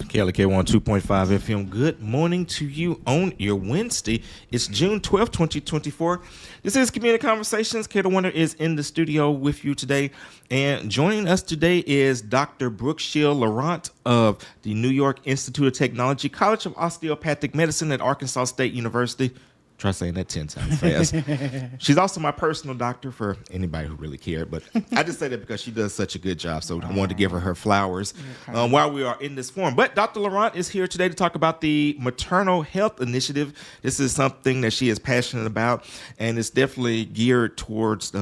KLK1 2.5 FM. Good morning to you on your Wednesday. It's June 12th, 2024. This is Community Conversations. Kata Wonder is in the studio with you today. And joining us today is Dr. Brookshield Laurent of the New York Institute of Technology, College of Osteopathic Medicine at Arkansas State University. Try saying that 10 times fast. She's also my personal doctor for anybody who really cared, but I just say that because she does such a good job, so I wanted to give her flowers while we are in this forum. But Dr. Laurent is here today to talk about the Maternal Health Initiative. This is something that she is passionate about, and it's definitely geared towards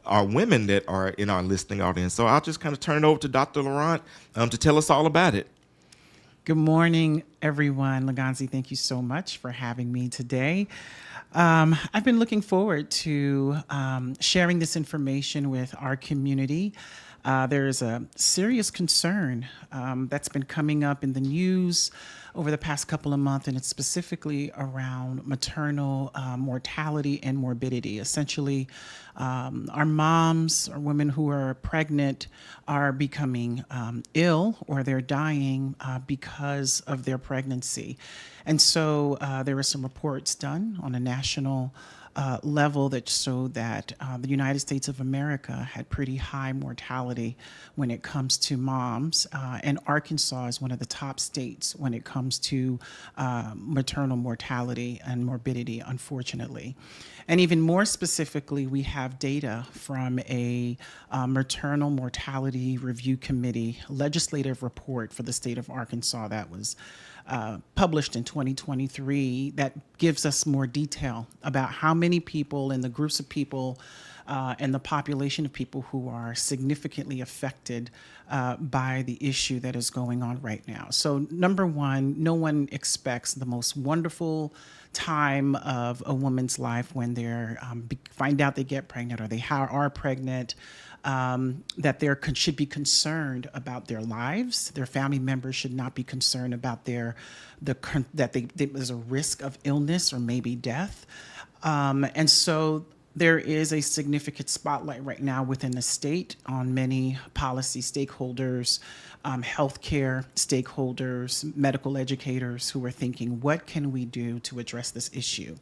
our women that are in our listening audience. So I'll just kind of turn it over to Dr. Laurent to tell us all about it. Good morning, everyone. Laganzi, thank you so much for having me today. I've been looking forward to sharing this information with our community. There's a serious concern that's been coming up in the news over the past couple of months, and it's specifically around maternal mortality and morbidity. Essentially, our moms or women who are pregnant are becoming ill or they're dying because of their pregnancy. And so there were some reports done on a national level that showed that the United States of America had pretty high mortality when it comes to moms, and Arkansas is one of the top states when it comes to maternal mortality and morbidity, unfortunately. And even more specifically, we have data from a maternal mortality review committee legislative report for the state of Arkansas that was published in 2023 that gives us more detail about how many people and the groups of people and the population of people who are significantly affected by the issue that is going on right now. So number one, no one expects the most wonderful time of a woman's life when they're find out they get pregnant or they are pregnant, that they should be concerned about their lives. Their family members should not be concerned about that there's a risk of illness or maybe death. And so there is a significant spotlight right now within the state on many policy stakeholders, healthcare stakeholders, medical educators who are thinking, what can we do to address this issue?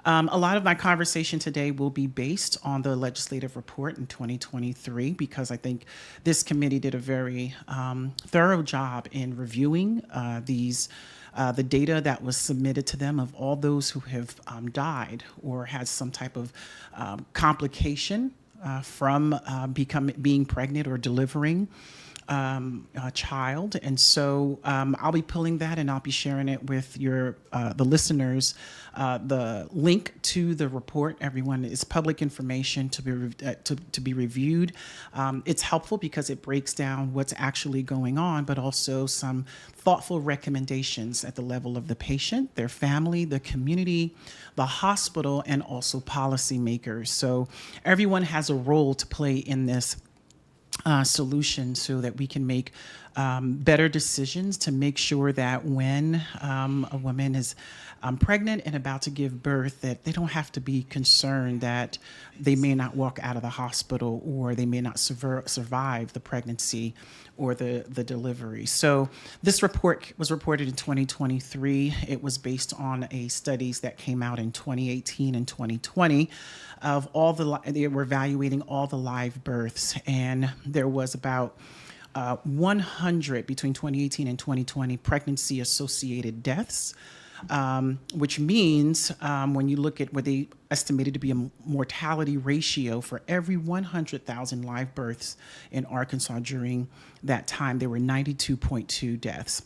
A lot of my conversation today will be based on the legislative report in 2023 because I think this committee did a very thorough job in reviewing the data that was submitted to them of all those who have died or had some type of complication from being pregnant or delivering a child. And so I'll be pulling that and I'll be sharing it with the listeners. The link to the report, everyone, is public information to be reviewed. It's helpful because it breaks down what's actually going on, but also some thoughtful recommendations at the level of the patient, their family, the community, the hospital, and also policymakers. So everyone has a role to play in this solution so that we can make better decisions to make sure that when a woman is pregnant and about to give birth, that they don't have to be concerned that they may not walk out of the hospital or they may not survive the pregnancy or the delivery. So this report was reported in 2023. It was based on studies that came out in 2018 and 2020 of they were evaluating all the live births, and there was about 100 between 2018 and 2020 pregnancy-associated deaths, which means when you look at what they estimated to be a mortality ratio for every 100,000 live births in Arkansas during that time, there were 92.2 deaths.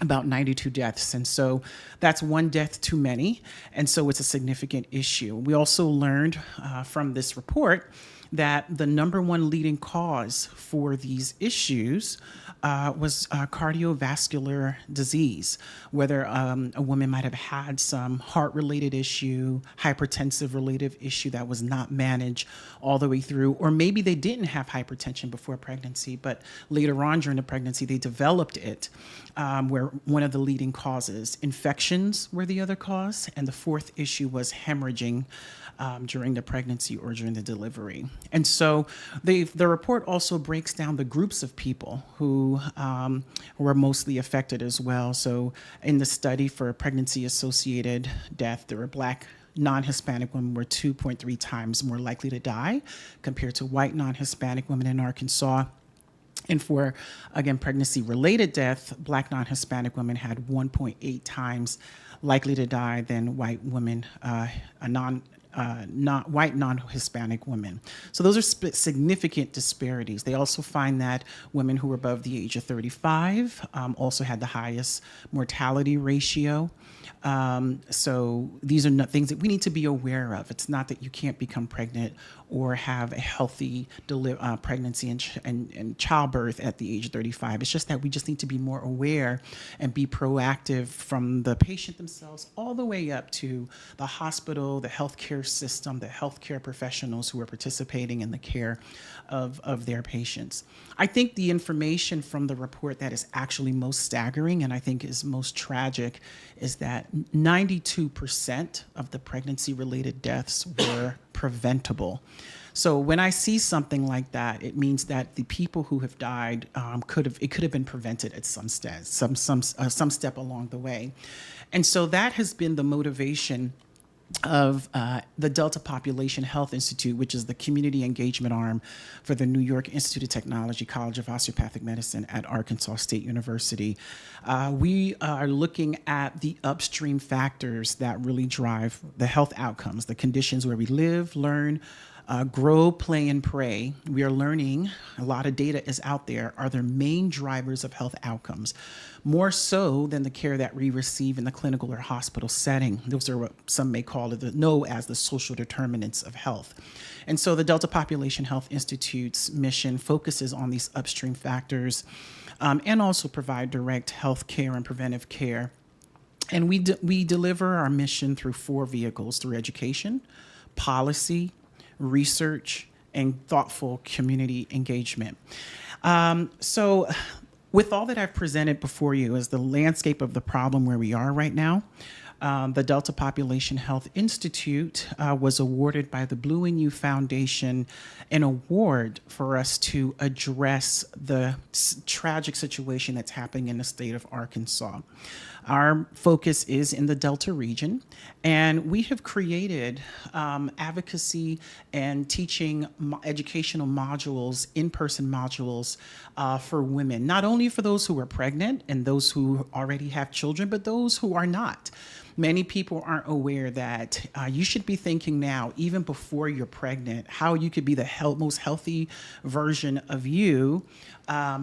About 92 deaths. And so that's one death too many. And so it's a significant issue. We also learned from this report that the number one leading cause for these issues was cardiovascular disease, whether a woman might have had some heart-related issue, hypertensive-related issue that was not managed all the way through, or maybe they didn't have hypertension before pregnancy, but later on during the pregnancy, they developed it, where one of the leading causes. Infections were the other cause, and the fourth issue was hemorrhaging during the pregnancy or during the delivery. And so the report also breaks down the groups of people who were mostly affected as well. So in the study for pregnancy-associated death, there were Black non-Hispanic women were 2.3 times more likely to die compared to white non-Hispanic women in Arkansas. And for, again, pregnancy-related death, Black non-Hispanic women had 1.8 times likely to die than white women, not white non-Hispanic women. So those are significant disparities. They also find that women who were above the age of 35 also had the highest mortality ratio. So these are not things that we need to be aware of. It's not that you can't become pregnant or have a healthy pregnancy and childbirth at the age of 35. It's just that we just need to be more aware and be proactive from the patient themselves all the way up to the hospital, the healthcare system, the healthcare professionals who are participating in the care of their patients. I think the information from the report that is actually most staggering and I think is most tragic is that 92% of the pregnancy-related deaths were preventable. So when I see something like that, it means that the people who have died could have been prevented at some step along the way, and so that has been the motivation of the Delta Population Health Institute, which is the community engagement arm for the New York Institute of Technology College of Osteopathic Medicine at Arkansas State University. We are looking at the upstream factors that really drive the health outcomes, the conditions where we live, learn, grow, play, and pray. We are learning, a lot of data is out there, are the main drivers of health outcomes, more so than the care that we receive in the clinical or hospital setting. Those are what some may call it, as the social determinants of health. And so the Delta Population Health Institute's mission focuses on these upstream factors and also provide direct health care and preventive care. And we deliver our mission through 4 vehicles, through education, policy, research, and thoughtful community engagement. So with all that I've presented before you as the landscape of the problem where we are right now, the Delta Population Health Institute was awarded by the Blue and You Foundation an award for us to address the tragic situation that's happening in the state of Arkansas. Our focus is in the Delta region, and we have created advocacy and teaching educational modules, in-person modules for women, not only for those who are pregnant and those who already have children, but those who are not. Many people aren't aware that you should be thinking now, even before you're pregnant, how you could be the most healthy version of you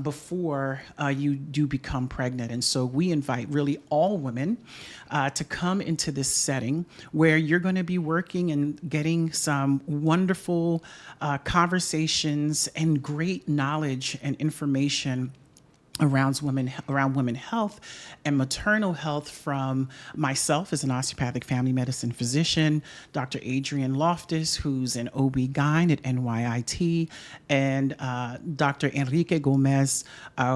before you do become pregnant. And so we invite really all women to come into this setting where you're going to be working and getting some wonderful conversations and great knowledge and information around women health and maternal health from myself as an osteopathic family medicine physician, Dr. Adrienne Loftus, who's an OB-GYN at NYIT, and Dr. Enrique Gomez,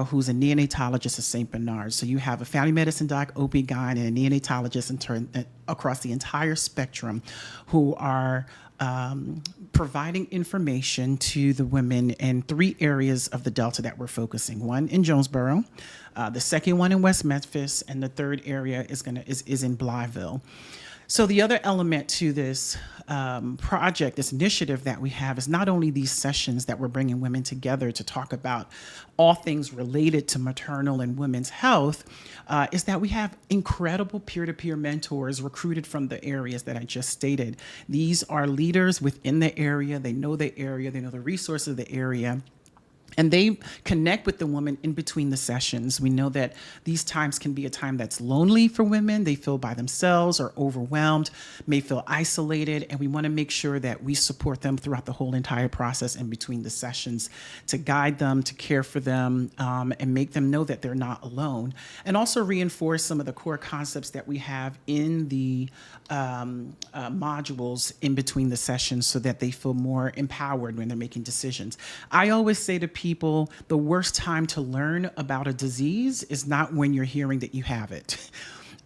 who's a neonatologist at St. Bernard. So you have a family medicine doc, OB-GYN, and a neonatologist across the entire spectrum who are providing information to the women in 3 areas of the Delta that we're focusing. One in Jonesboro, the second one in West Memphis, and the third area is in Blytheville. So the other element to this project, this initiative that we have, is not only these sessions that we're bringing women together to talk about all things related to maternal and women's health, is that we have incredible peer-to-peer mentors recruited from the areas that I just stated. These are leaders within the area. They know the area. They know the resources of the area. And they connect with the woman in between the sessions. We know that these times can be a time that's lonely for women. They feel by themselves or overwhelmed, may feel isolated, and we want to make sure that we support them throughout the whole entire process in between the sessions to guide them, to care for them, and make them know that they're not alone. And also reinforce some of the core concepts that we have in the modules in between the sessions so that they feel more empowered when they're making decisions. I always say to people, the worst time to learn about a disease is not when you're hearing that you have it.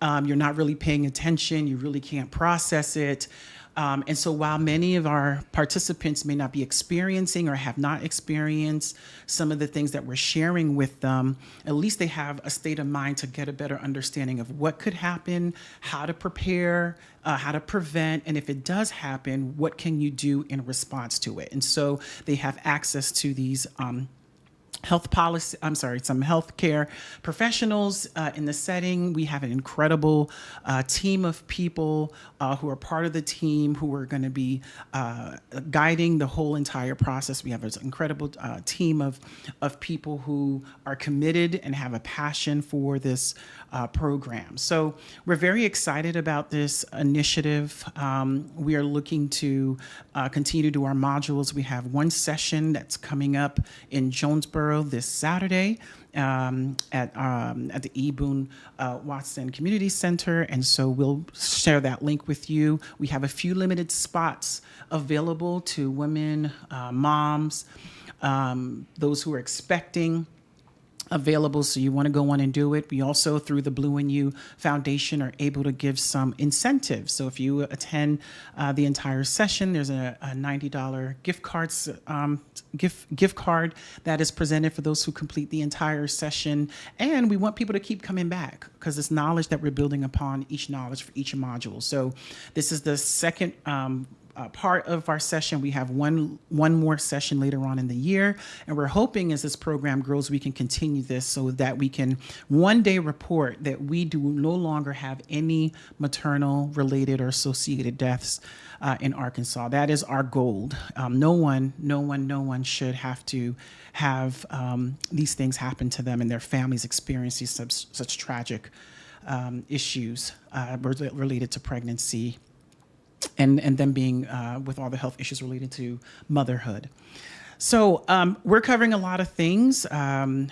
You're not really paying attention. You really can't process it. And so while many of our participants may not be experiencing or have not experienced some of the things that we're sharing with them, at least they have a state of mind to get a better understanding of what could happen, how to prepare, how to prevent, and if it does happen, what can you do in response to it? And so they have access to these some healthcare professionals in the setting. We have an incredible team of people who are part of the team who are going to be guiding the whole entire process. We have an incredible team of people who are committed and have a passion for this program. So we're very excited about this initiative. We are looking to continue to do our modules. We have one session that's coming up in Jonesboro this Saturday at the E. Boone Watson Community Center, and so we'll share that link with you. We have a few limited spots available to women, moms, those who are expecting, available, so you want to go on and do it. We also, through the Blue and You Foundation, are able to give some incentives. So if you attend the entire session, there's a $90 gift card that is presented for those who complete the entire session. And we want people to keep coming back because it's knowledge that we're building upon each knowledge for each module. So this is the second part of our session. We have one more session later on in the year, and we're hoping as this program grows, we can continue this so that we can one day report that we do no longer have any maternal related or associated deaths in Arkansas. That is our goal. No one should have to have these things happen to them and their families experiencing such tragic issues related to pregnancy and them being with all the health issues related to motherhood. So we're covering a lot of things.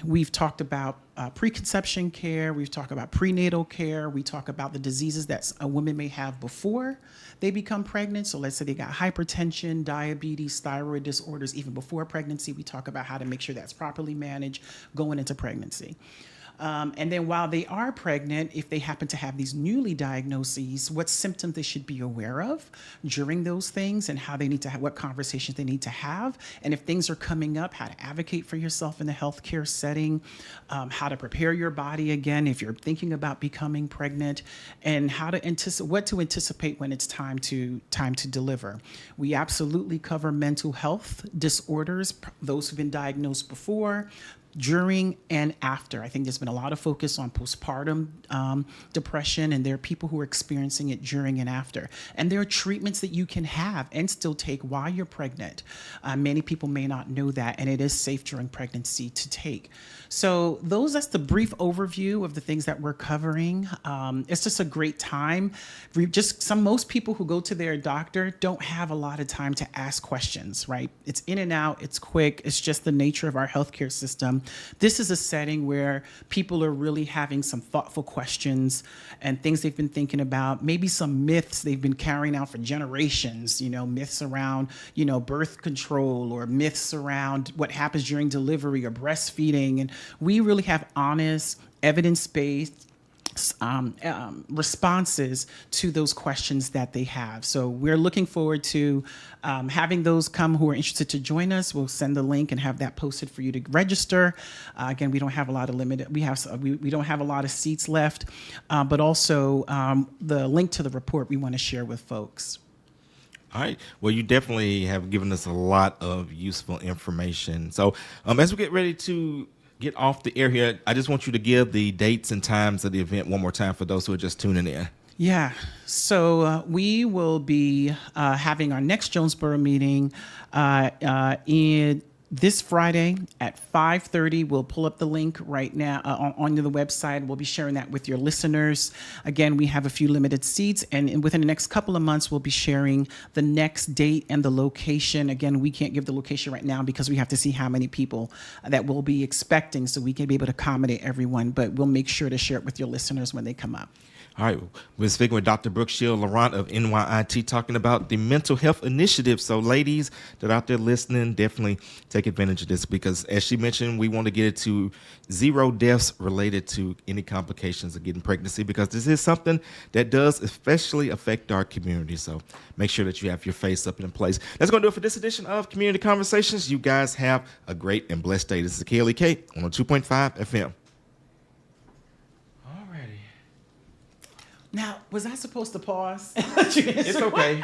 We've talked about preconception care. We've talked about prenatal care. We talk about the diseases that a woman may have before they become pregnant. So let's say they got hypertension, diabetes, thyroid disorders, even before pregnancy. We talk about how to make sure that's properly managed going into pregnancy. And then while they are pregnant, if they happen to have these newly diagnoses, what symptoms they should be aware of during those things and how they need to have, what conversations they need to have. And if things are coming up, how to advocate for yourself in the healthcare setting, how to prepare your body again if you're thinking about becoming pregnant, and how to what to anticipate when it's time to deliver. We absolutely cover mental health disorders, those who've been diagnosed before, during and after. I think there's been a lot of focus on postpartum depression, and there are people who are experiencing it during and after. And there are treatments that you can have and still take while you're pregnant. Many people may not know that, and it is safe during pregnancy to take. So that's the brief overview of the things that we're covering. It's just a great time. Most people who go to their doctor don't have a lot of time to ask questions, right? It's in and out, it's quick, it's just the nature of our healthcare system. This is a setting where people are really having some thoughtful questions and things they've been thinking about, maybe some myths they've been carrying out for generations, myths around, birth control, or myths around what happens during delivery or breastfeeding. And we really have honest, evidence-based responses to those questions that they have. So we're looking forward to having those come who are interested to join us. We'll send the link and have that posted for you to register. Again, we don't have a lot of we don't have a lot of seats left, but also the link to the report we want to share with folks. All right. Well, you definitely have given us a lot of useful information. So as we get ready to get off the air here, I just want you to give the dates and times of the event one more time for those who are just tuning in. Yeah, so we will be having our next Jonesboro meeting in this Friday at 5:30. We'll pull up the link right now on the website. We'll be sharing that with your listeners. Again, we have a few limited seats, and within the next couple of months, we'll be sharing the next date and the location. Again, we can't give the location right now because we have to see how many people that we'll be expecting so we can be able to accommodate everyone, but we'll make sure to share it with your listeners when they come up. All right, we're speaking with Dr. Brookshield, Laurent of NYIT, talking about the mental health initiative. So ladies that are out there listening, definitely take advantage of this because as she mentioned, we want to get it to 0 deaths related to any complications of getting pregnancy because this is something that does especially affect our community. So make sure that you have your face up in place. That's going to do it for this edition of Community Conversations. You guys have a great and blessed day. This is KLEK on 2.5 FM. Now, was I supposed to pause? It's okay.